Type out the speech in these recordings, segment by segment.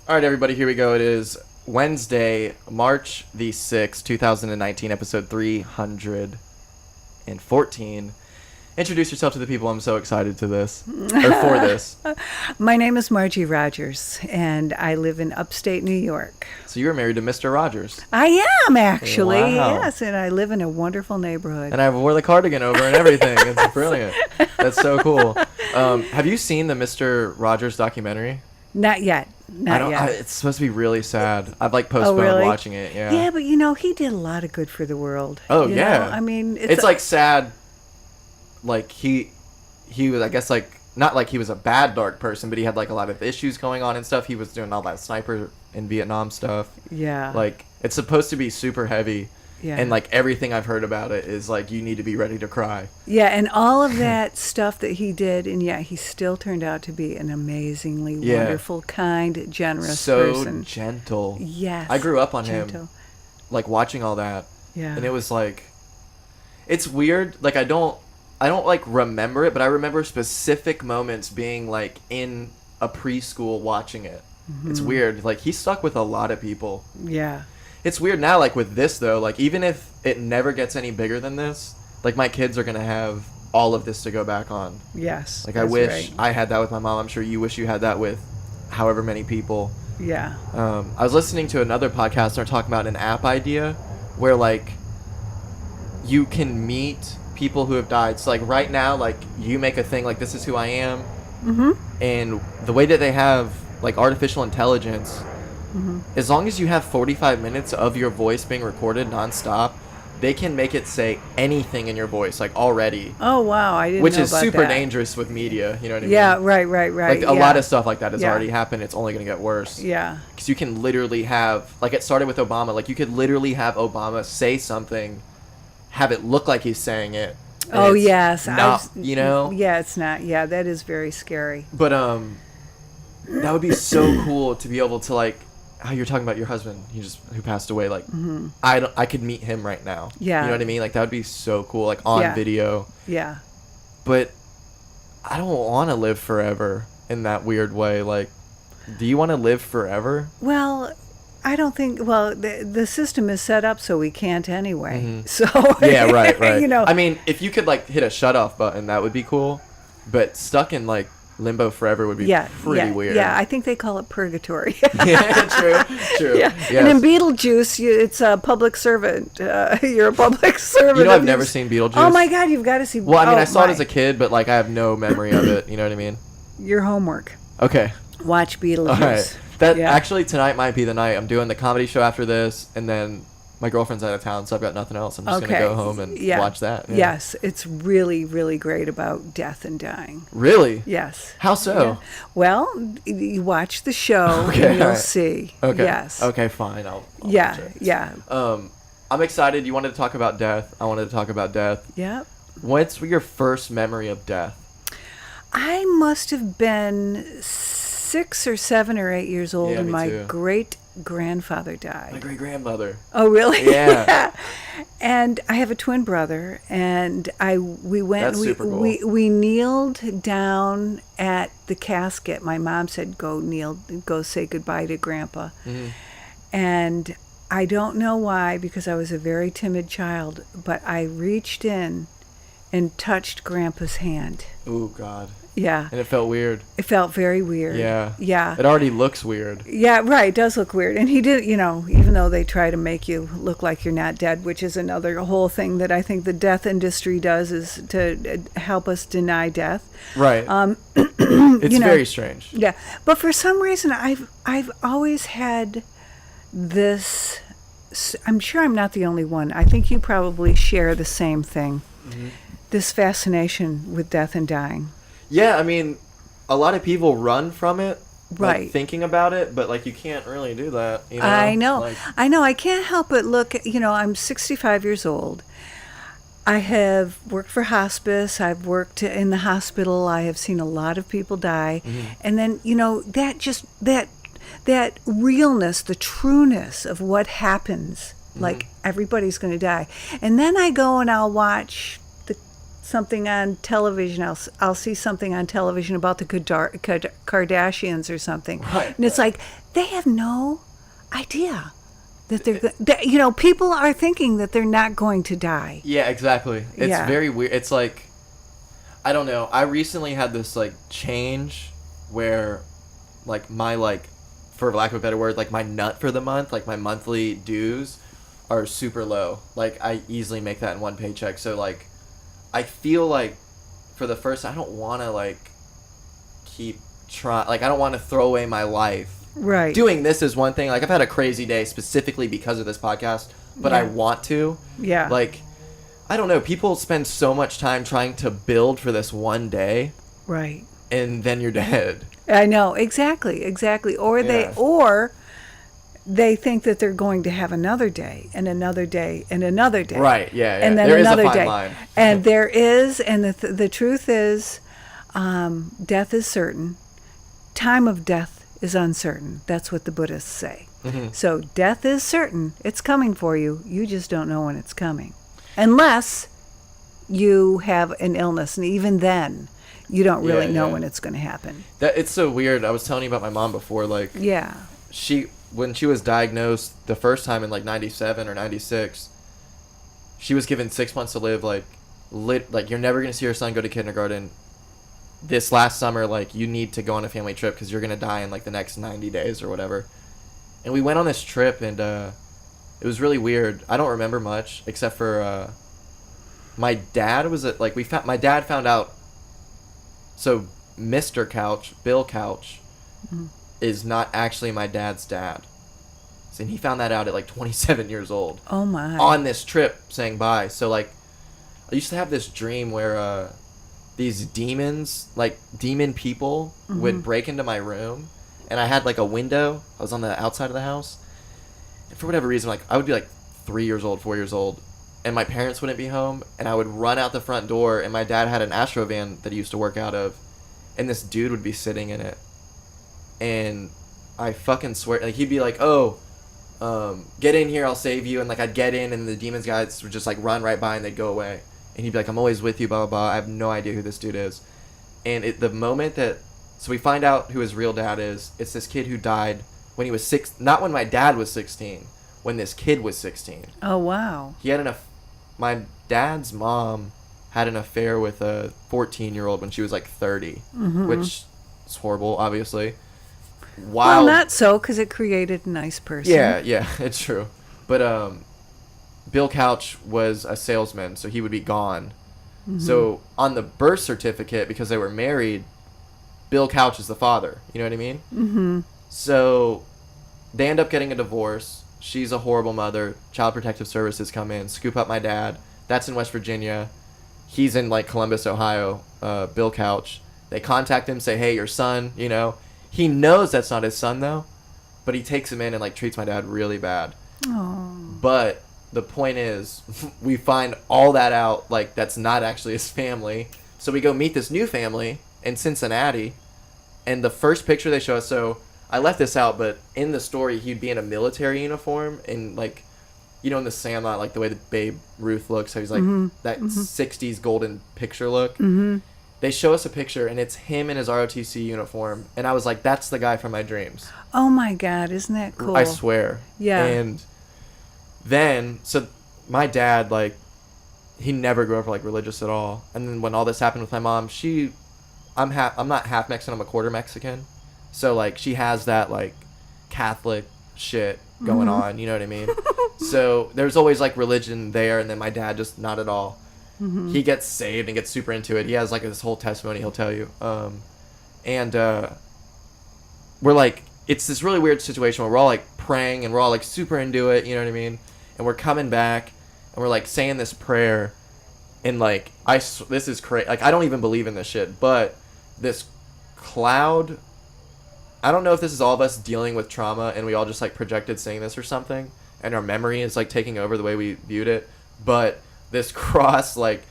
All right, everybody, here we go. It is Wednesday, March the 6th, 2019, episode 314. Introduce yourself to the people. I'm so excited for this. My name is Margie Rodgers, and I live in upstate New York. So you were married to Mr. Rodgers. I am, actually. Wow. Yes, and I live in a wonderful neighborhood. And I wore the cardigan over and everything. It's brilliant. That's so cool. Have you seen the Mr. Rodgers documentary? Not yet. Not yet. It's supposed to be really sad. I've postponed watching it. Yeah. Yeah, but he did a lot of good for the world. Oh, yeah. I mean, it's sad. Like he was, I guess, not like he was a bad dark person, but he had a lot of issues going on and stuff. He was doing all that sniper in Vietnam stuff. Yeah. It's supposed to be super heavy. Yeah. And everything I've heard about it is you need to be ready to cry. Yeah, and all of that stuff that he did, and yet he still turned out to be an amazingly wonderful, kind, generous person. So gentle. Yes. I grew up on him, watching all that. Yeah. And it was it's weird. I don't remember it, but I remember specific moments being in a preschool watching it. Mm-hmm. It's weird. He stuck with a lot of people. Yeah. It's weird now, with this, though, even if it never gets any bigger than this, my kids are going to have all of this to go back on. Yes. I wish I had that with my mom. I'm sure you wish you had that with however many people. Yeah. I was listening to another podcast, and they're talking about an app idea where, you can meet people who have died. So, right now, you make a thing, this is who I am. Mm-hmm. And the way that they have, artificial intelligence... Mm-hmm. As long as you have 45 minutes of your voice being recorded nonstop, they can make it say anything in your voice, already. Oh, wow. I didn't know about that. Which is super dangerous with media, you know what I mean? Yeah, right. A lot of stuff like that has already happened. It's only going to get worse. Yeah. Because you can literally have, it started with Obama. You could literally have Obama say something, have it look like he's saying it. Oh, yes. Not, Yeah, it's not. Yeah, that is very scary. But, that would be so cool to be able to, how you're talking about your husband, who passed away. Mm-hmm. I could meet him right now. Yeah, you know what I mean. That would be so cool. On video. Yeah. But I don't want to live forever in that weird way. Do you want to live forever? Well, I don't think. Well, the system is set up so we can't anyway. Mm-hmm. So yeah, right. I mean, if you could hit a shut off button, that would be cool. But stuck in limbo forever would be pretty weird. Yeah, I think they call it purgatory. Yeah, true. Yeah. Yes. And in Beetlejuice, it's a public servant. You're a public servant. I've never seen Beetlejuice. Oh my God, you've got to see. Well, I mean, I saw it as a kid, but I have no memory of it. You know what I mean? Your homework. Okay. Watch Beetlejuice. All right. Actually, tonight might be the night. I'm doing the comedy show after this, and then my girlfriend's out of town, so I've got nothing else. I'm just going to go home and watch that. Yeah. Yes, it's really, really great about death and dying. Really? Yes. How so? Yeah. Well, you watch the show and you'll see. Okay. Yes. Okay, fine. I'll yeah, watch it. Yeah. I'm excited. You wanted to talk about death. I wanted to talk about death. Yep. What's your first memory of death? I must have been 6 or 7 or 8 years old, and my great-grandfather died. My great-grandmother. Oh, really? Yeah. And I have a twin brother, and we went. That's super cool. We kneeled down at the casket. My mom said, go say goodbye to Grandpa. Mm-hmm. And I don't know why, because I was a very timid child, but I reached in and touched Grandpa's hand. Oh, God. Yeah. And it felt weird. It felt very weird. Yeah. Yeah. It already looks weird. Yeah, right. It does look weird. And he did, even though they try to make you look like you're not dead, which is another whole thing that I think the death industry does, is to help us deny death. Right. It's very strange. Yeah. But for some reason, I've always had this, I'm sure I'm not the only one. I think you probably share the same thing. Mm-hmm. This fascination with death and dying. Yeah, I mean, a lot of people run from it, right? Thinking about it, but you can't really do that. I know. I can't help but look. I'm 65 years old. I have worked for hospice. I've worked in the hospital. I have seen a lot of people die, and then that realness, the trueness of what happens. Everybody's going to die, and then I go and I'll watch something on television. I'll see something on television about the Kardashians or something, right, and it's they have no idea that they're people are thinking that they're not going to die. Yeah, exactly. It's very weird. It's like, I don't know. I recently had this like change where like my like, for lack of a better word, like my nut for the month, like my monthly dues are super low. Like I easily make that in one paycheck. So like I feel like for the first, I don't want to like keep trying, like I don't want to throw away my life. Right. Doing this is one thing. Like I've had a crazy day specifically because of this podcast, but I want to. Yeah. Like, I don't know. People spend so much time trying to build for this one day. Right. And then you're dead. I know. Exactly. Or they think that they're going to have another day and another day and another day. Right. Yeah. And then there another is a fine day. Line. And there is, and the truth is, death is certain. Time of death is uncertain. That's what the Buddhists say. Mm-hmm. So death is certain. It's coming for you. You just don't know when it's coming. Unless you have an illness. And even then, you don't really know when it's going to happen. It's so weird. I was telling you about my mom before. Like, when she was diagnosed the first time in like 97 or 96, she was given 6 months to live. Like you're never going to see your son go to kindergarten. This last summer, like, you need to go on a family trip because you're going to die in, like, the next 90 days or whatever. And we went on this trip, and it was really weird. I don't remember much, except for my dad was at, like, my dad found out, so Mr. Couch, Bill Couch, is not actually my dad's dad. And he found that out at, like, 27 years old. Oh, my. On this trip, saying bye. So, like, I used to have this dream where, these demons, like demon people, would break into my room, and I had like a window. I was on the outside of the house, and for whatever reason, like I would be like 3 years old, 4 years old, and my parents wouldn't be home, and I would run out the front door, and my dad had an Astro van that he used to work out of, and this dude would be sitting in it, and I fucking swear, like he'd be like, "Oh, get in here, I'll save you," and like I'd get in, and the demons guys would just like run right by, and they'd go away. And he'd be like, "I'm always with you, blah, blah, blah." I have no idea who this dude is. And the moment that... So we find out who his real dad is. It's this kid who died when he was 6... Not when my dad was 16. When this kid was 16. Oh, wow. He had my dad's mom had an affair with a 14-year-old when she was like 30. Which is horrible, obviously. Well, not so, because it created a nice person. Yeah, it's true. But, Bill Couch was a salesman, so he would be gone. So on the birth certificate, because they were married, Bill Couch is the father. You know what I mean? So they end up getting a divorce. She's a horrible mother. Child Protective Services come in, scoop up my dad. That's in West Virginia. He's in like Columbus, Ohio, Bill Couch. They contact him, say, "Hey, your son," you know. He knows that's not his son, though. But he takes him in and like treats my dad really bad. Aww. But... the point is, we find all that out, like, that's not actually his family. So we go meet this new family in Cincinnati, and the first picture they show us, so I left this out, but in the story, he'd be in a military uniform, and, like, you know, in the Sandlot, like, the way that Babe Ruth looks, how he's, like, that 60s golden picture look. They show us a picture, and it's him in his ROTC uniform, and I was like, that's the guy from my dreams. Oh, my God, isn't that cool? I swear. Yeah. And... then, so my dad, like, he never grew up, like, religious at all. And then when all this happened with my mom, I'm not half Mexican, I'm a quarter Mexican. So, like, she has that, like, Catholic shit going on, you know what I mean? So there's always, like, religion there, and then my dad just not at all. He gets saved and gets super into it. He has, like, this whole testimony he'll tell you. We're, like, it's this really weird situation where we're all, like, praying, and we're all, like, super into it, you know what I mean? And we're coming back, and we're, like, saying this prayer, and, like, this is crazy. Like, I don't even believe in this shit, but this cloud, I don't know if this is all of us dealing with trauma, and we all just, like, projected saying this or something, and our memory is, like, taking over the way we viewed it, but this cross, like,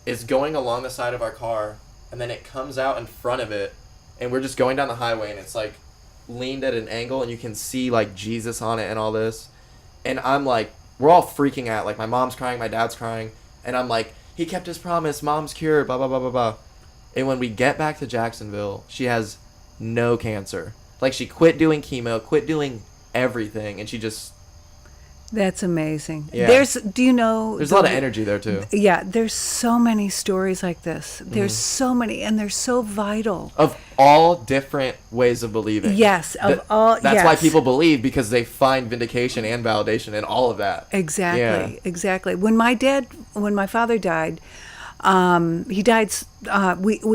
is going along the side of our car, and then it comes out in front of it, and we're just going down the highway, and it's, like, leaned at an angle, and you can see, like, Jesus on it and all this, and I'm, like, we're all freaking out. Like, my mom's crying, my dad's crying, and I'm like, he kept his promise, mom's cured, blah, blah, blah, blah, blah. And when we get back to Jacksonville, she has no cancer. Like, she quit doing chemo, quit doing everything, and she just... That's amazing. Yeah. There's a lot of energy there, too. Yeah, there's so many stories like this. There's so many, and they're so vital. Of all different ways of believing. Yes, That's why people believe, because they find vindication and validation in all of that. Exactly, exactly. When my father died, he died,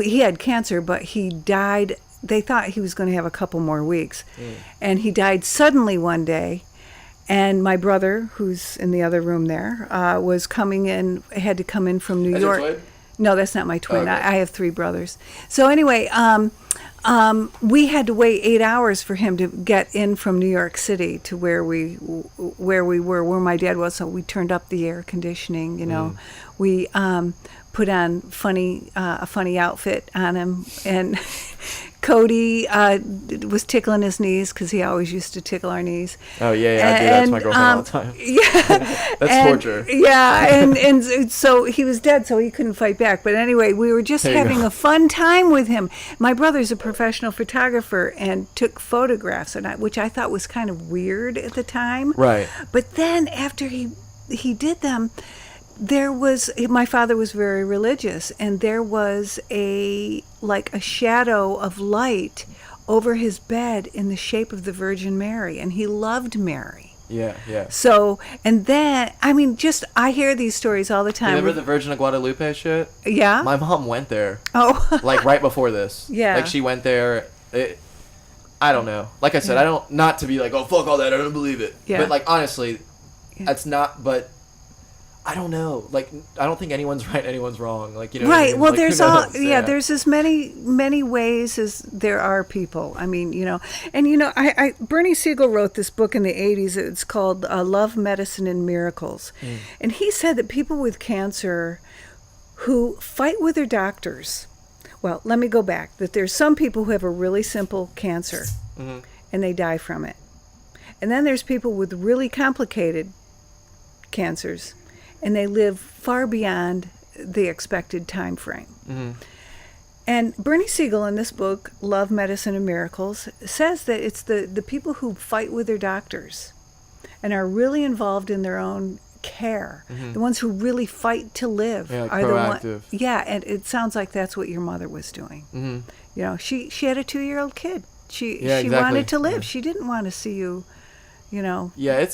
he had cancer, but he died, they thought he was going to have a couple more weeks. And he died suddenly one day. And my brother, who's in the other room there, was coming in, had to come in from New York. Your twin? No, that's not my twin. Okay. I have 3 brothers. So anyway, we had to wait 8 hours for him to get in from New York City to where where my dad was. So we turned up the air conditioning. We put on a funny outfit on him, and Cody was tickling his knees, because he always used to tickle our knees. Oh, yeah, I do that to my girlfriend all the time. Yeah. That's torture. Yeah, and so he was dead, so he couldn't fight back. But anyway, we were just having a fun time with him. My brother's a professional photographer and took photographs, which I thought was kind of weird at the time. Right. But then after he did them, my father was very religious, and there was a shadow of light over his bed in the shape of the Virgin Mary, and he loved Mary. Yeah, yeah. So, and then, I hear these stories all the time. Remember the Virgin of Guadalupe shit? Yeah? My mom went there. Oh. Right before this. Yeah. Like, she went there. I don't know. Like I said, not to be like, oh, fuck all that, I don't believe it. Yeah. But, honestly, that's not, but... I don't know. I don't think anyone's right, anyone's wrong. Right. Well, who there's knows? there's as many ways as there are people. And Bernie Siegel wrote this book in the 80s. It's called Love, Medicine, and Miracles. And he said that people with cancer who fight with their doctors, well, let me go back, that there's some people who have a really simple cancer and they die from it. And then there's people with really complicated cancers, and they live far beyond the expected time frame. And Bernie Siegel, in this book, Love, Medicine, and Miracles, says that it's the people who fight with their doctors and are really involved in their own care, the ones who really fight to live, are proactive. the ones. Yeah, and it sounds like that's what your mother was doing. She had a 2-year-old kid. She exactly. wanted to live. She didn't want to see you. Yeah,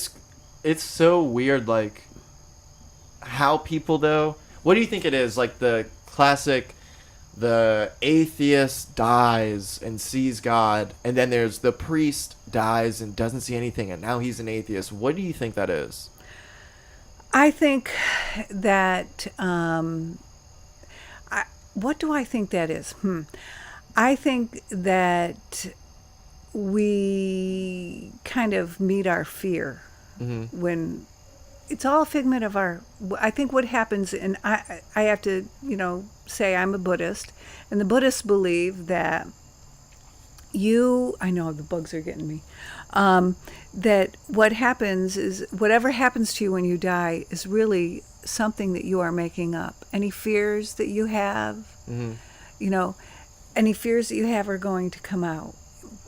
it's so weird, how people, though, what do you think it is? The classic, the atheist dies and sees God, and then there's the priest dies and doesn't see anything, and now he's an atheist. What do you think that is? I think that what do I think that is? I think that we kind of meet our fear when it's all a figment of I think what happens, and I have to, say I'm a Buddhist, and the Buddhists believe that I know the bugs are getting me, that what happens is whatever happens to you when you die is really something that you are making up. Any fears that you have, any fears that you have are going to come out.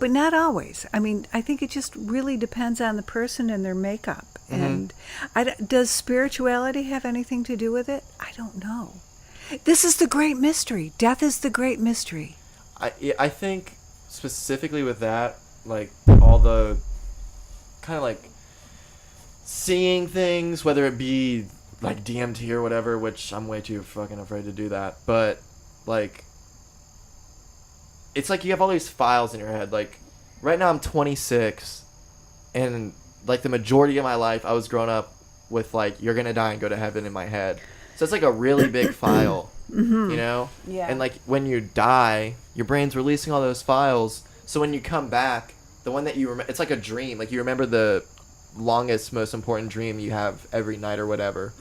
But not always. I think it just really depends on the person and their makeup. And does spirituality have anything to do with it? I don't know. This is the great mystery. Death is the great mystery. I think specifically with that, all the kind of seeing things, whether it be DMT or whatever, which I'm way too fucking afraid to do that. But it's you have all these files in your head. Right now I'm 26, and the majority of my life I was growing up with you're gonna die and go to heaven in my head. So it's a really big file, Yeah. And when you die, your brain's releasing all those files. So when you come back, the one that you remember, it's like a dream. You remember the longest, most important dream you have every night or whatever.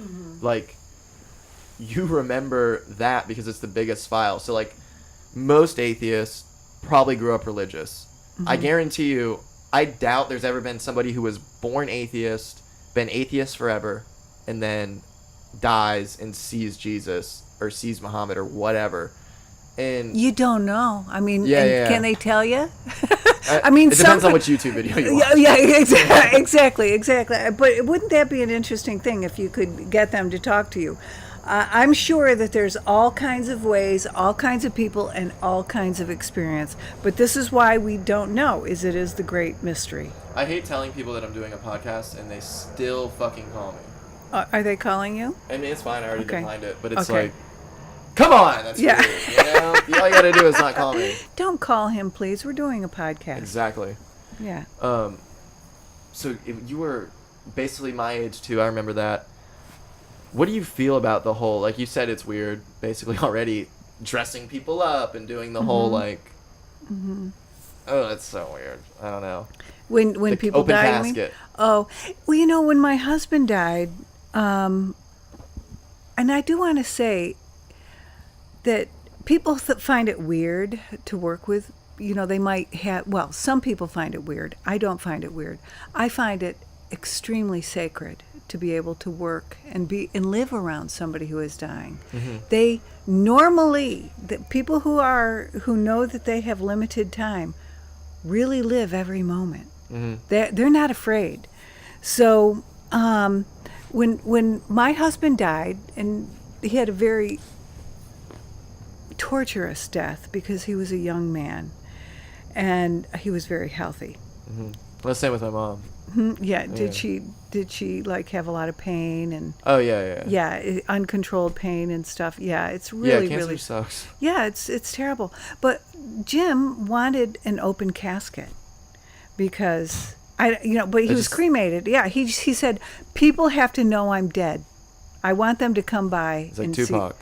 You remember that because it's the biggest file. So most atheists probably grew up religious. I guarantee you, I doubt there's ever been somebody who was born atheist, been atheist forever, and then dies and sees Jesus or sees Muhammad or whatever. And you don't know. can they tell you? I mean, it depends on which YouTube video you watch. Yeah, exactly. But wouldn't that be an interesting thing if you could get them to talk to you? I'm sure that there's all kinds of ways, all kinds of people, and all kinds of experience. But this is why we don't know, it is the great mystery. I hate telling people that I'm doing a podcast, and they still fucking call me. Are they calling you? I mean, it's fine. I already declined it. But it's like, come on! That's weird, you know? All you gotta do is not call me. Don't call him, please. We're doing a podcast. Exactly. Yeah. So if you were basically my age, too. I remember that. What do you feel about the whole, like you said, it's weird, basically already dressing people up and doing the whole, like, oh, that's so weird. I don't know. When people open die, casket. Oh, well, when my husband died, and I do want to say that people find it weird to work with, they might have, well, some people find it weird. I don't find it weird. I find it extremely sacred to be able to work and live around somebody who is dying. They normally, the people who know that they have limited time, really live every moment. They're not afraid. So when my husband died, and he had a very torturous death because he was a young man and he was very healthy. Well, same with my mom. Yeah. Did she like have a lot of pain and? Oh yeah. Yeah, uncontrolled pain and stuff. Yeah, it's really cancer really sucks. Yeah, it's terrible. But Jim wanted an open casket because but he was cremated. Yeah, he said people have to know I'm dead. I want them to come by. It's like and Tupac.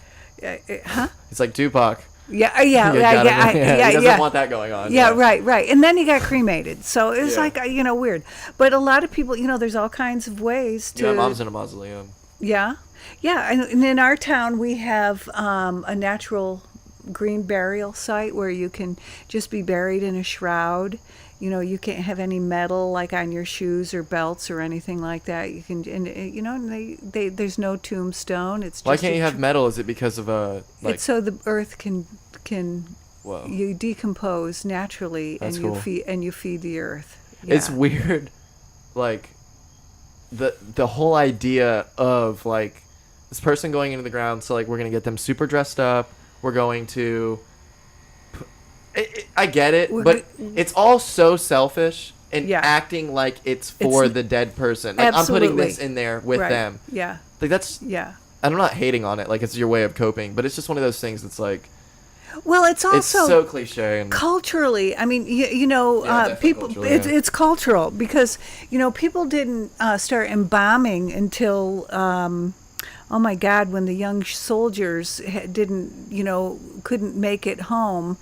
Huh? It's like Tupac. Yeah. He doesn't want that going on. Yeah, right. And then he got cremated. So it was like, weird. But a lot of people, there's all kinds of ways to... Yeah, my mom's in a mausoleum. Yeah. Yeah. And in our town, we have a natural green burial site where you can just be buried in a shroud. You can't have any metal like on your shoes or belts or anything like that. You can, and there's no tombstone. It's just why can't you have metal? Is it because of it's so the earth can Whoa. you decompose naturally. That's and cool. you feed the earth. Yeah. It's weird, like the whole idea of like this person going into the ground. So like we're gonna get them super dressed up. We're going to. I get it, but it's all so selfish and acting like it's for the dead person. Like absolutely. I'm putting this in there with them. Yeah. Like that's. Yeah. I'm not hating on it. Like it's your way of coping, but it's just one of those things that's like. Well, it's also it's so cliche and culturally. I mean, people. Cultural, it's cultural because people didn't start embalming until. Oh my God! When the young soldiers couldn't make it home,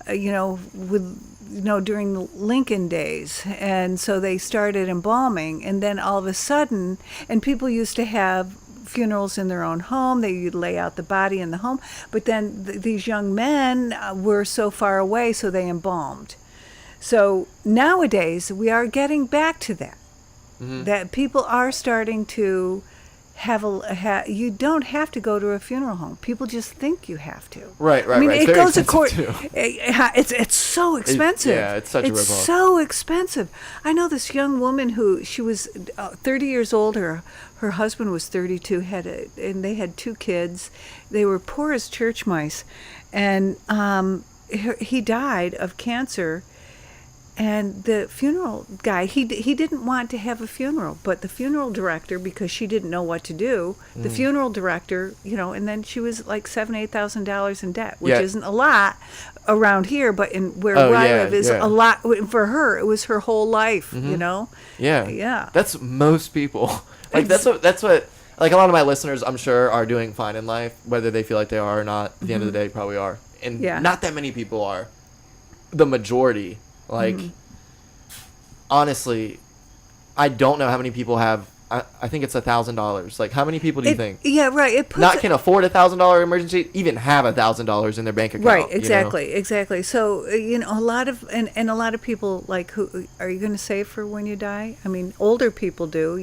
during the Lincoln days, and so they started embalming, and then all of a sudden, and people used to have funerals in their own home. They'd lay out the body in the home, but then these young men were so far away, so they embalmed. So nowadays we are getting back to that. That people are starting to. You don't have to go to a funeral home. People just think you have to. Right. I mean, right. it goes It's so expensive. It's such a ripoff. It's so expensive. I know this young woman she was 30 years old. Her husband was 32. And they had 2 kids. They were poor as church mice, and he died of cancer. And the funeral guy, he didn't want to have a funeral, but the funeral director, because she didn't know what to do, the funeral director, and then she was like $7,000-8,000 in debt, which isn't a lot around here, but where I live is a lot for her. It was her whole life, Yeah. That's most people. Like that's what like a lot of my listeners, I'm sure, are doing fine in life, whether they feel like they are or not. At the end of the day, probably are, and not that many people are. The majority. Like, honestly, I don't know how many people have. I think it's $1,000. Like, how many people do you think? Yeah, right. Can afford $1,000 emergency, even have $1,000 in their bank account. Right. Exactly. So a lot of and a lot of people like who are you going to save for when you die? I mean, older people do.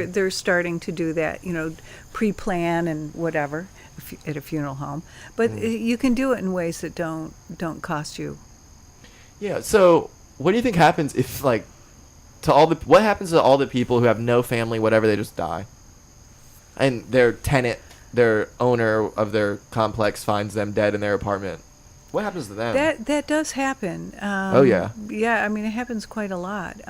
They're starting to do that. Pre-plan and whatever at a funeral home, but you can do it in ways that don't cost you. Yeah, so what do you think happens if, like, what happens to all the people who have no family, whatever, they just die? And their owner of their complex finds them dead in their apartment. What happens to them? That does happen. Oh, yeah. Yeah, I mean, it happens quite a lot.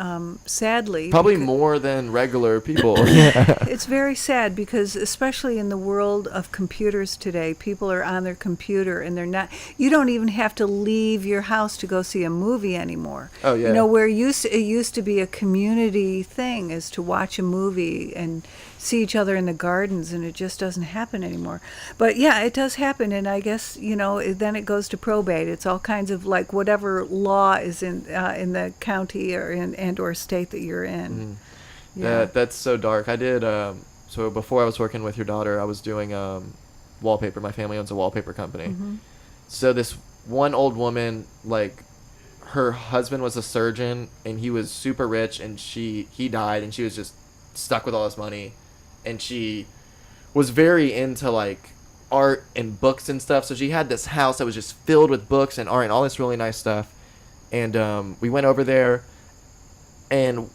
Sadly. Probably more than regular people. It's very sad because, especially in the world of computers today, people are on their computer and they're not. You don't even have to leave your house to go see a movie anymore. Oh, yeah. You know, where it used to be a community thing is to watch a movie and see each other in the gardens, and it just doesn't happen anymore. But yeah, it does happen, and I guess, you know, then it goes to probate. It's all kinds of, like, whatever law is in the county or state that you're in. Mm-hmm. Yeah. That's so dark. I did so before I was working with your daughter, I was doing wallpaper. My family owns a wallpaper company. Mm-hmm. So this one old woman, like, her husband was a surgeon and he was super rich, and he died, and she was just stuck with all this money. And she was very into, like, art and books and stuff. So she had this house that was just filled with books and art and all this really nice stuff. And we went over there, and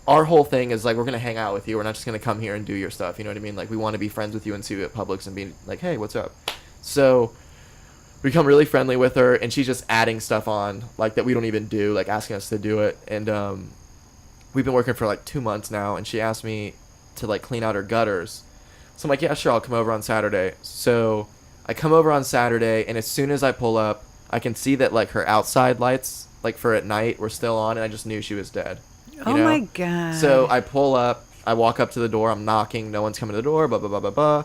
our whole thing is, like, we're going to hang out with you. We're not just going to come here and do your stuff. You know what I mean? Like, we want to be friends with you and see you at Publix and be like, hey, what's up? So we become really friendly with her, and she's just adding stuff on, like, that we don't even do, like, asking us to do it. And we've been working for, like, 2 months now, and she asked me to, like, clean out her gutters. So I'm like, yeah, sure, I'll come over on Saturday. So I come over on Saturday, and as soon as I pull up, I can see that, like, her outside lights, like, for at night were still on, and I just knew she was dead. Oh, my God. So I pull up, I walk up to the door, I'm knocking, no one's coming to the door, blah, blah, blah, blah, blah.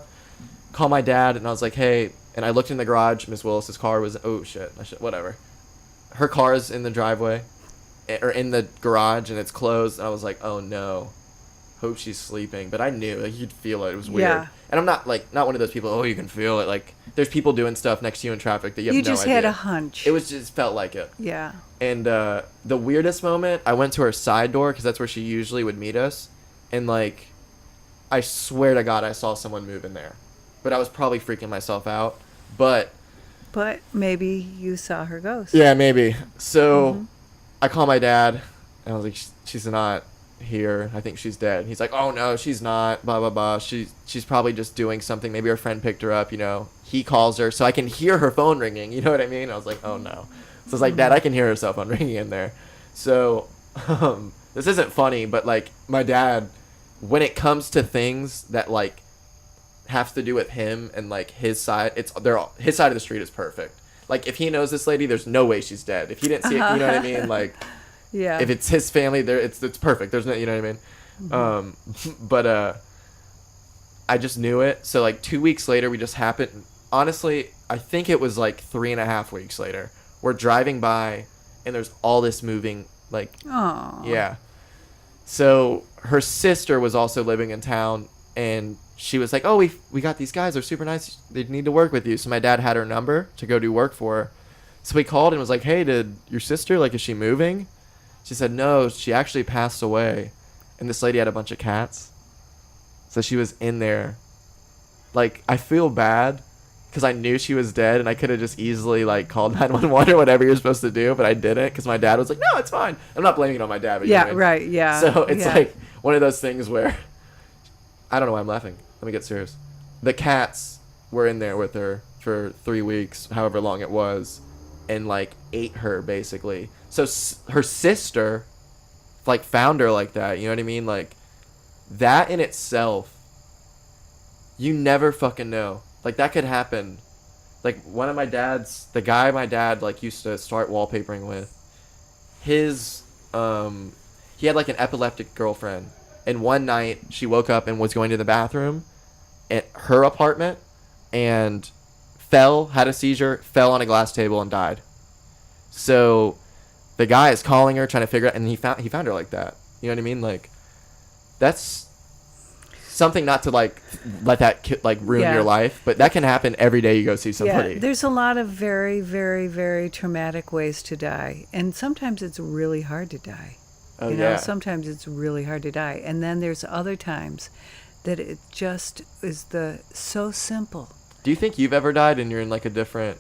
Call my dad, and I was like, hey, and I looked in the garage, Miss Willis's car was, oh, shit, whatever. Her car is in the driveway, or in the garage, and it's closed, and I was like, oh, no. Hope she's sleeping. But I knew, like, you'd feel it. It was weird. Yeah. And I'm not, like, not one of those people, oh, you can feel it. Like, there's people doing stuff next to you in traffic that you have no idea. You just had a hunch. It was just felt like it. Yeah. And the weirdest moment, I went to her side door, because that's where she usually would meet us. And, like, I swear to God I saw someone move in there. But I was probably freaking myself out. But maybe you saw her ghost. Yeah, maybe. So I call my dad, and I was like, she's not here. I think she's dead. He's like, oh no, she's not, blah blah blah. She's probably just doing something. Maybe her friend picked her up, you know. He calls her, so I can hear her phone ringing, you know what I mean? I was like, oh no. So it's like, Dad, I can hear her cell phone ringing in there. So this isn't funny, but, like, my dad, when it comes to things that, like, have to do with him and, like, his side, his side of the street is perfect. Like, if he knows this lady, there's no way she's dead. If he didn't see it, you know what I mean? Like, yeah. If it's his family, it's perfect. There's no, you know what I mean? But I just knew it. So, like, 2 weeks later, we just happened. Honestly, I think it was like 3.5 weeks later. We're driving by, and there's all this moving, like, aww. Yeah. So her sister was also living in town, and she was like, oh, we got these guys. They're super nice. They need to work with you. So my dad had her number to go do work for her. So we called and was like, hey, did your sister, like, is she moving? She said, no, she actually passed away. And this lady had a bunch of cats. So she was in there. Like, I feel bad because I knew she was dead, and I could have just easily, like, called 911 or whatever you're supposed to do, but I didn't because my dad was like, no, it's fine. I'm not blaming it on my dad. But yeah, you know what I mean? Right, yeah. So it's like one of those things where, I don't know why I'm laughing. Let me get serious. The cats were in there with her for 3 weeks, however long it was, and, like, ate her, basically. So her sister, like, found her like that, you know what I mean? Like, that in itself, you never fucking know. Like, that could happen. Like, one of my dad's, the guy my dad, like, used to start wallpapering with, his, he had, like, an epileptic girlfriend. And one night, she woke up and was going to the bathroom at her apartment and had a seizure, fell on a glass table and died. So the guy is calling her, trying to figure out, and he found her like that. You know what I mean? Like, that's something not to, like, let that, like, ruin your life, but that can happen every day you go see somebody. Yeah, there's a lot of very, very, very traumatic ways to die, and sometimes it's really hard to die. Oh, you know, sometimes it's really hard to die, and then there's other times that it just is so simple. Do you think you've ever died and you're in, like, a different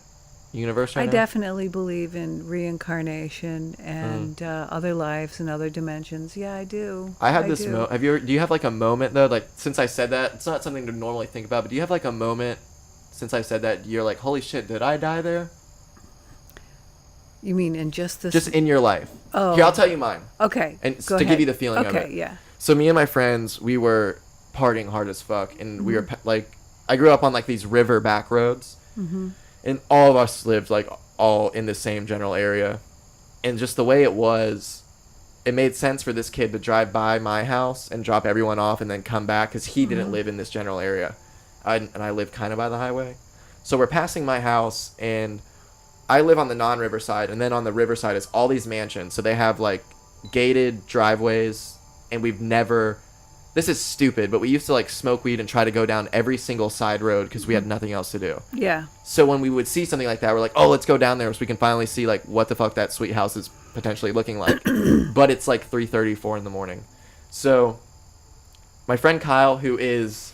universe right I now? definitely believe in reincarnation and other lives and other dimensions. Yeah, I do. I had I this do. do you have like a moment though, like since I said that, it's not something to normally think about, but do you have like a moment since I said that you're like, holy shit, did I die there? You mean in just this? Just in your life. Oh. Here, I'll tell you mine. Okay. And Go to ahead. give you the feeling of it. Okay, yeah. So me and my friends, we were partying hard as fuck, and we were like, I grew up on like these river back roads, and all of us lived like all in the same general area, and just the way it was, it made sense for this kid to drive by my house and drop everyone off and then come back because he didn't live in this general area, and I live kind of by the highway, so we're passing my house, and I live on the non-river side, and then on the river side is all these mansions, so they have like gated driveways, and we've never, this is stupid, but we used to like smoke weed and try to go down every single side road because we had nothing else to do. Yeah. So when we would see something like that, we're like, oh, let's go down there so we can finally see like what the fuck that sweet house is potentially looking like. But it's like 3:34 in the morning. So my friend Kyle, who is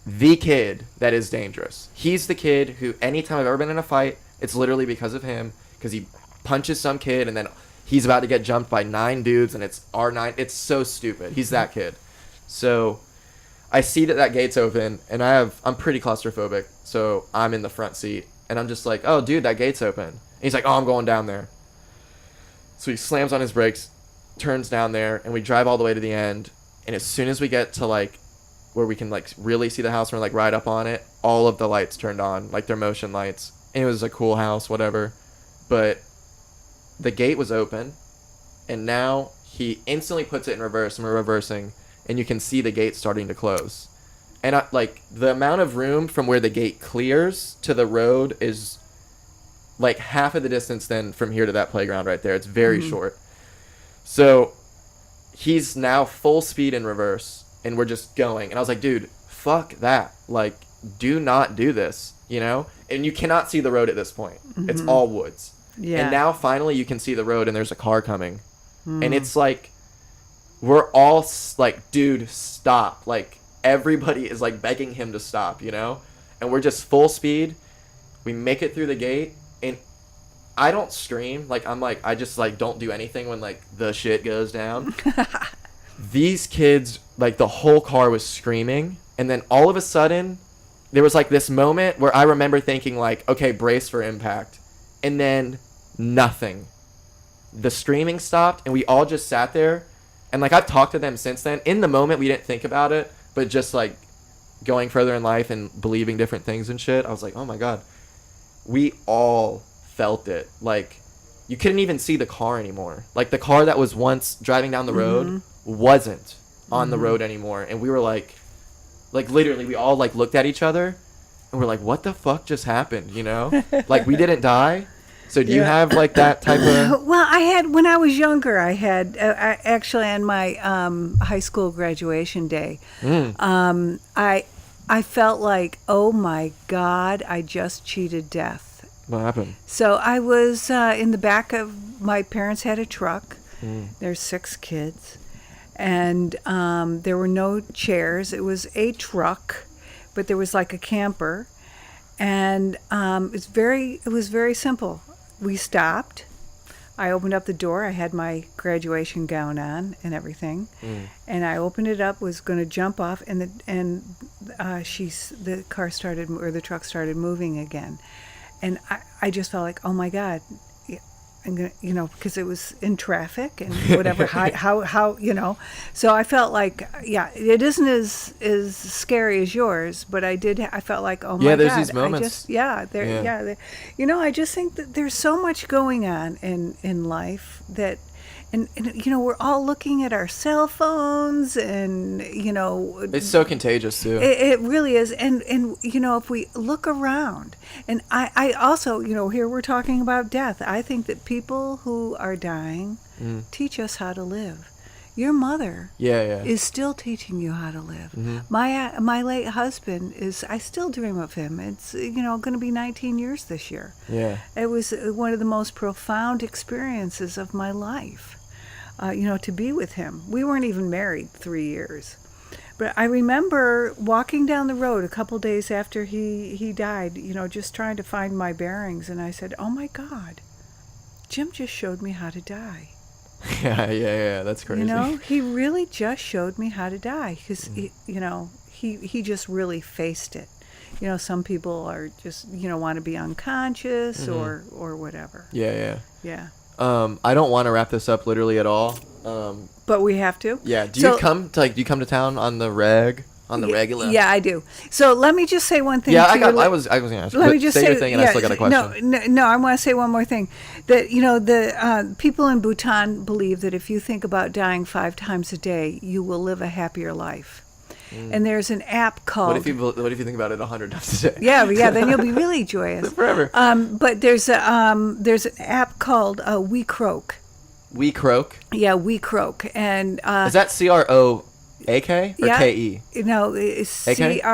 the kid that is dangerous, he's the kid who anytime I've ever been in a fight, it's literally because of him, because he punches some kid and then he's about to get jumped by 9 dudes and it's R9. It's so stupid. He's that kid. So I see that gate's open, and I'm pretty claustrophobic, so I'm in the front seat, and I'm just like, oh, dude, that gate's open. And he's like, oh, I'm going down there. So he slams on his brakes, turns down there, and we drive all the way to the end, and as soon as we get to, like, where we can, like, really see the house and we're, like, right up on it, all of the lights turned on, like, they're motion lights. And it was a cool house, whatever. But the gate was open, and now he instantly puts it in reverse, and we're reversing, and you can see the gate starting to close. And like the amount of room from where the gate clears to the road is like half of the distance then from here to that playground right there. It's very short. So he's now full speed in reverse, and we're just going. And I was like, dude, fuck that. Like, do not do this, you know? And you cannot see the road at this point. It's all woods. Yeah. And now finally you can see the road, and there's a car coming. And it's like, we're all like, dude, stop. Like, everybody is like begging him to stop, you know? And we're just full speed. We make it through the gate, and I don't scream. Like, I'm like, I just like don't do anything when like the shit goes down. These kids, like, the whole car was screaming, and then all of a sudden there was like this moment where I remember thinking like, okay, brace for impact. And then nothing. The screaming stopped, and we all just sat there. And like, I've talked to them since then. In the moment we didn't think about it, but just like going further in life and believing different things and shit, I was like, oh my god, we all felt it. Like, you couldn't even see the car anymore. Like, the car that was once driving down the road wasn't on the road anymore. And we were like literally we all like looked at each other and we're like, what the fuck just happened, you know? Like, we didn't die. So do you have like that type of? Well, I had, when I was younger, I had actually on my high school graduation day, I felt like, oh my God, I just cheated death. What happened? So I was in the back of, my parents had a truck. There's 6 kids, and there were no chairs. It was a truck, but there was like a camper, and it was very simple. We stopped. I opened up the door. I had my graduation gown on and everything, and I opened it up. Was going to jump off, and the car started, or the truck started moving again, and I just felt like, oh my God, I'm gonna, you know, because it was in traffic and whatever. how you know, so I felt like, yeah, it isn't as scary as yours, but I felt like, oh my God, yeah, there's these moments. You know, I just think that there's so much going on in life that, and you know, we're all looking at our cell phones, and you know, it's so contagious too. It really is, and you know, if we look around, and I also, you know, here we're talking about death. I think that people who are dying teach us how to live. Your mother is still teaching you how to live. My late husband is, I still dream of him. It's, you know, going to be 19 years this year. Yeah, it was one of the most profound experiences of my life. You know, to be with him. We weren't even married 3 years. But I remember walking down the road a couple days after he died, just trying to find my bearings. And I said, oh my God, Jim just showed me how to die. Yeah. That's crazy. He really just showed me how to die because, he just really faced it. Some people are just, want to be unconscious or whatever. Yeah. Yeah. I don't want to wrap this up literally at all. But we have to. Yeah. Do you come to town on the regular? Yeah, I do. So let me just say one thing. Yeah, I was going to ask. Let me just say your thing, and I still got a question. No, I want to say one more thing. That the people in Bhutan believe that if you think about dying 5 times a day, you will live a happier life. And there's an app called. What if you think about it 100 times a day? Yeah, then you'll be really joyous forever. But there's an app called We Croak. We Croak. Yeah, We Croak, and is that CROAK or KE? No, it's CROAK.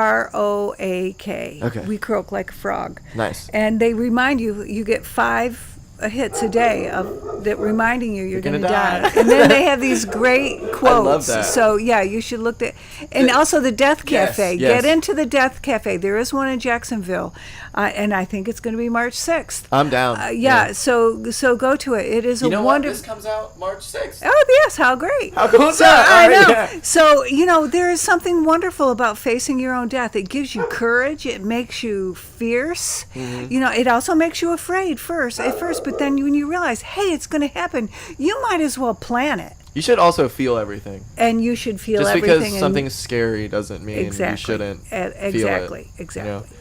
Okay. We croak like a frog. Nice. And they remind you get 5 hits a day of that reminding you're going to die. And then they have these great quotes. I love that. So yeah, you should look at. And also the Death Cafe. Yes. Get into the Death Cafe. There is one in Jacksonville, and I think it's going to be March 6th. I'm down. Yeah. So go to it. It is a wonderful. This comes out March 6th. Oh yes, how great! How cool is that? I know. Yeah. So there is something wonderful about facing your own death. It gives you courage. It makes you fierce. Mm-hmm. It also makes you afraid at first, but then when you realize, hey, it's going to happen, you might as well plan it. You should also feel everything. And you should feel just everything. Just because something's scary doesn't mean you shouldn't feel it. Exactly.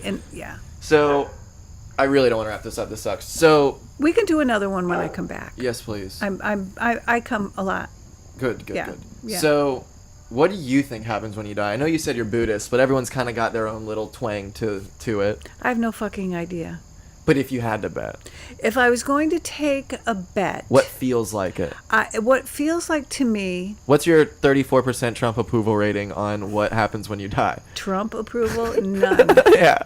And So, I really don't want to wrap this up. This sucks. So we can do another one when I come back. Yes, please. I come a lot. Good. Yeah. So, what do you think happens when you die? I know you said you're Buddhist, but everyone's kind of got their own little twang to it. I have no fucking idea. But if you had to bet. If I was going to take a bet. What feels like it? What feels like to me. What's your 34% Trump approval rating on what happens when you die? Trump approval? None. Yeah.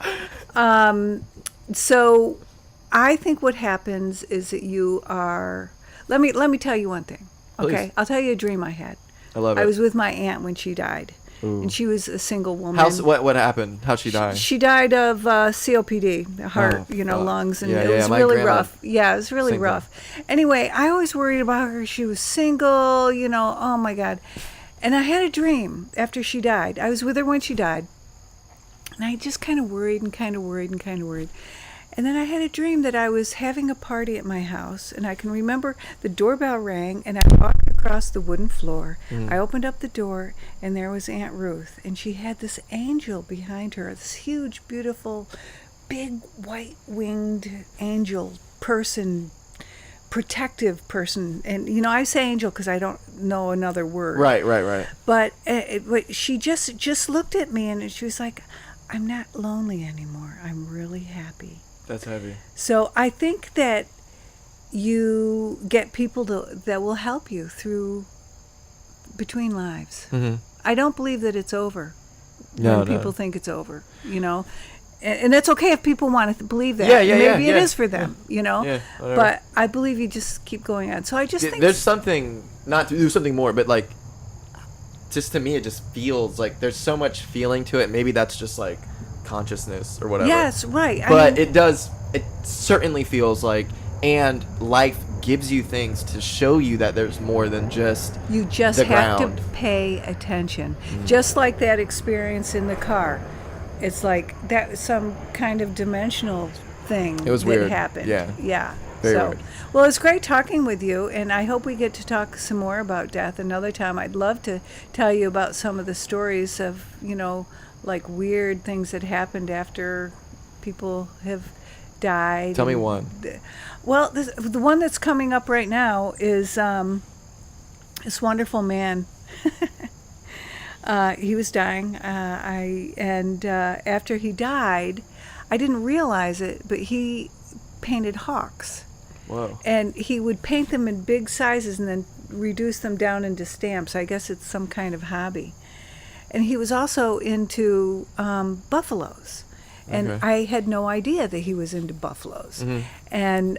So I think what happens is that you are. Let me tell you one thing. Okay. Please. I'll tell you a dream I had. I love it. I was with my aunt when she died. Ooh. And she was a single woman. What happened? How'd she die? She died of COPD, heart, lungs, and it was really rough. Yeah, it was really rough. Anyway, I always worried about her. She was single, oh my God. And I had a dream after she died. I was with her when she died. And I just kind of worried. And then I had a dream that I was having a party at my house, and I can remember the doorbell rang, and I walked across the wooden floor. I opened up the door, and there was Aunt Ruth, and she had this angel behind her, this huge, beautiful, big, white-winged angel person, protective person. And, I say angel because I don't know another word. Right. But she just looked at me, and she was like, I'm not lonely anymore. I'm really happy. That's heavy. So I think that you get people that will help you through between lives. Mm-hmm. I don't believe that it's over when people think it's over, And that's okay if people want to believe that. Maybe it is for them, Yeah, but I believe you just keep going on. So I just think there's something, not to do something more, but like, just to me, it just feels like there's so much feeling to it. Maybe that's just like consciousness or whatever. Yes, right. But it certainly feels like, and life gives you things to show you that there's more than just you just the have ground. to pay attention. Just like that experience in the car. It's like that some kind of dimensional thing it was weird. Happened. Yeah. Very weird. Well, it's great talking with you, and I hope we get to talk some more about death another time. I'd love to tell you about some of the stories of, like weird things that happened after people have died. Tell me one. Well, the one that's coming up right now is this wonderful man. He was dying, after he died, I didn't realize it, but he painted hawks. Whoa. And he would paint them in big sizes and then reduce them down into stamps. I guess it's some kind of hobby. And he was also into buffaloes. And I had no idea that he was into buffaloes. Mm-hmm. And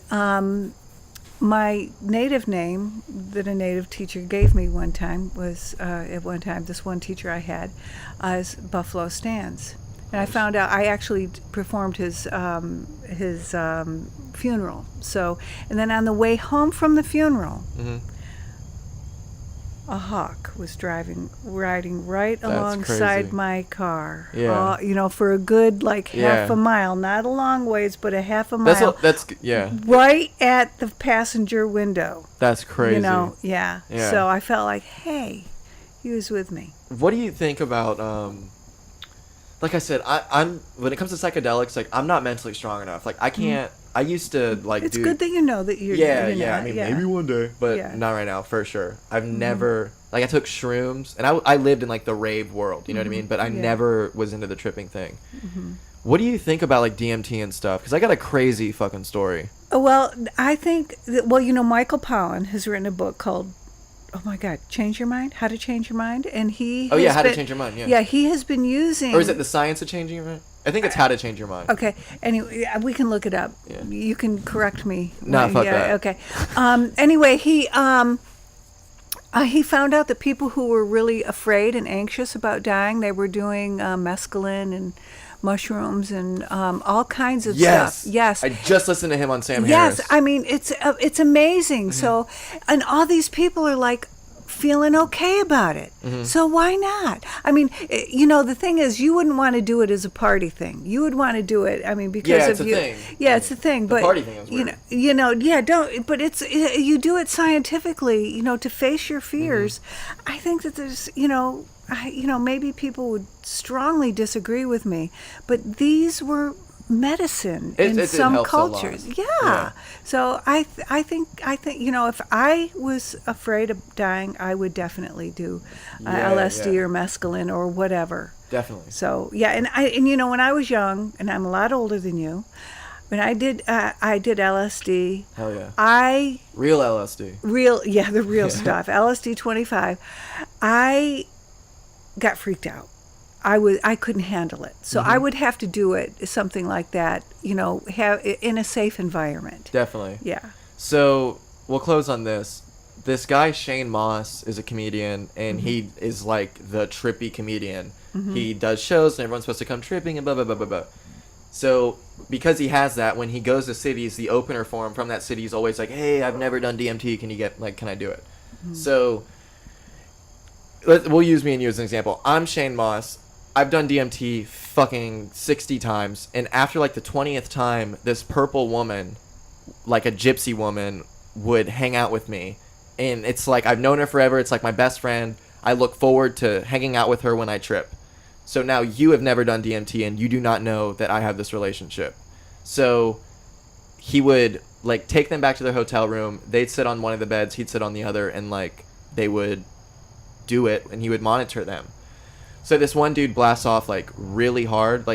my native name that a native teacher gave me one time was, at one time, this one teacher I had, is Buffalo Stans. And I found out I actually performed his funeral. So, and then on the way home from the funeral, a hawk was riding right alongside my car. Yeah. For a good half a mile, not a long ways, but a half a mile. That's right at the passenger window. That's crazy. Yeah. So I felt like, hey, he was with me. What do you think about like I said, I'm when it comes to psychedelics, like I'm not mentally strong enough. Like I can't. I used to It's good that you know that you're. Yeah. I mean, maybe one day, but not right now for sure. I've never I took shrooms, and I lived in the rave world. You know what I mean? But I never was into the tripping thing. What do you think about DMT and stuff? Because I got a crazy fucking story. Well, I think that, Michael Pollan has written a book called, oh my God, Change Your Mind? How to Change Your Mind? And he How to Change Your Mind, yeah. Yeah, he has been using... Or is it The Science of Changing Your Mind? I think it's How to Change Your Mind. Okay. Anyway, we can look it up. Yeah. You can correct me. No, fuck that. Okay. Anyway, he found out that people who were really afraid and anxious about dying, they were doing mescaline and mushrooms and all kinds of stuff. Yes. I just listened to him on Sam Harris. Yes. I mean, it's amazing. So, and all these people are feeling okay about it. So why not? I mean, the thing is, you wouldn't want to do it as a party thing. You would want to do it, I mean, because of you. Yeah, it's a thing. The but party thing is weird. don't. But you do it scientifically, to face your fears. I think that there's, maybe people would strongly disagree with me, but these were medicine in some cultures. Yeah. So I think if I was afraid of dying, I would definitely do LSD or mescaline or whatever. Definitely. So and when I was young, and I'm a lot older than you, when I did LSD. Hell yeah. Real LSD. The real stuff. LSD 25. I got freaked out. I couldn't handle it. So I would have to do it, something like that, have in a safe environment. Definitely. Yeah. So we'll close on this. This guy, Shane Moss, is a comedian, and he is the trippy comedian. He does shows, and everyone's supposed to come tripping and blah, blah, blah, blah, blah. So because he has that, when he goes to cities, the opener for him from that city is always hey, I've never done DMT. Can you can I do it? So we'll use me and you as an example. I'm Shane Moss. I've done DMT fucking 60 times, and after the 20th time, this purple woman, a gypsy woman, would hang out with me, and it's I've known her forever. It's my best friend. I look forward to hanging out with her when I trip. So now you have never done DMT, and you do not know that I have this relationship. So he would take them back to their hotel room. They'd sit on one of the beds, he'd sit on the other, and they would do it, and he would monitor them. So this one dude blasts off really hard.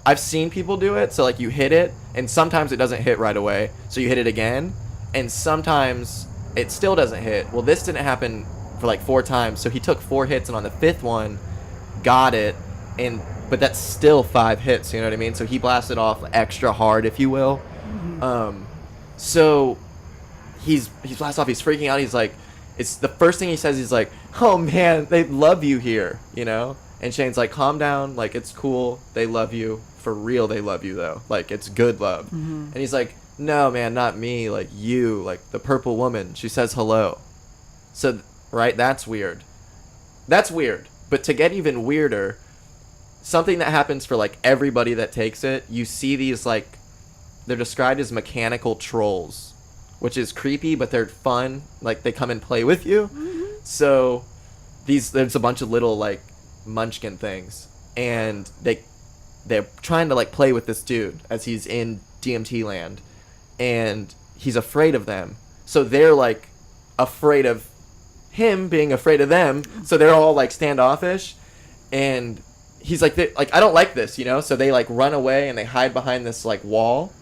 I've seen people do it. So you hit it, and sometimes it doesn't hit right away. So you hit it again, and sometimes it still doesn't hit. Well, this didn't happen for 4 times. So he took 4 hits, and on the 5th one, got it. But that's still 5 hits. You know what I mean? So he blasted off extra hard, if you will. So he's blasted off. He's freaking out. He's it's the first thing he says. He's oh man, they love you here, And Shane's calm down, it's cool. They love you for real. They love you though, it's good love. And he's no man, not me, you, the purple woman. She says hello. So right, that's weird. But to get even weirder, something that happens for everybody that takes it, you see these they're described as mechanical trolls. Which is creepy, but they're fun. They come and play with you. So there's a bunch of little munchkin things, and they're trying to play with this dude as he's in DMT land, and he's afraid of them. So they're afraid of him being afraid of them. So they're all standoffish, and he's I don't like this, So they run away and they hide behind this wall,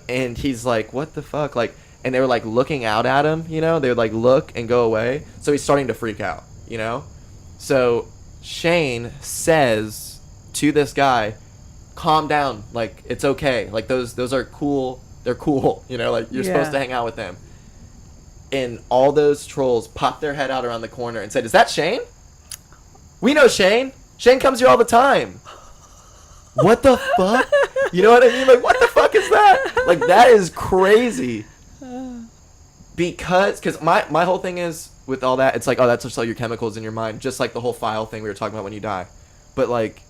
and he's what the fuck, and they were looking out at him, they would look and go away. So he's starting to freak out, So Shane says to this guy, calm down, it's okay. Those are cool. They're cool, you're supposed to hang out with them. and all those trolls popped their head out around the corner and said, "Is that Shane? We know Shane. Shane comes here all the time." What the fuck? You know what I mean? Like, what the fuck is that? Like, that is crazy. Because my whole thing is, with all that, it's like, oh, that's just all your chemicals in your mind. Just like the whole file thing we were talking about when you die. But, like,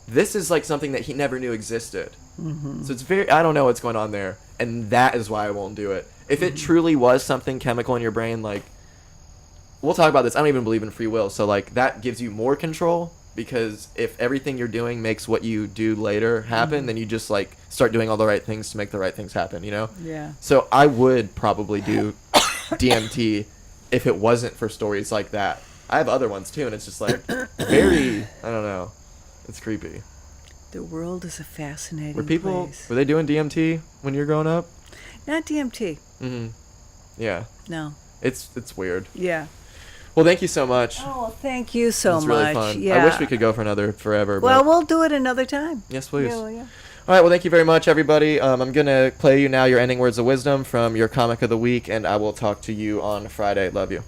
this is, like, something that he never knew existed. Mm-hmm. So it's I don't know what's going on there. And that is why I won't do it. If it truly was something chemical in your brain, like, we'll talk about this. I don't even believe in free will. So, like, that gives you more control. Because if everything you're doing makes what you do later happen, then you just, like, start doing all the right things to make the right things happen, you know? Yeah. So I would probably do DMT if it wasn't for stories like that. I have other ones, too, and it's just, like, very, I don't know. It's creepy. The world is a fascinating place. Were they doing DMT when you were growing up? Not DMT. Mm-hmm. Yeah. No. It's weird. Yeah. Well, thank you so much. Oh, thank you so much. It's really fun. Yeah. I wish we could go for another forever. Well, we'll do it another time. Yes, please. Yeah. All right, well, thank you very much, everybody. I'm going to play you now your ending words of wisdom from your comic of the week, and I will talk to you on Friday. Love you.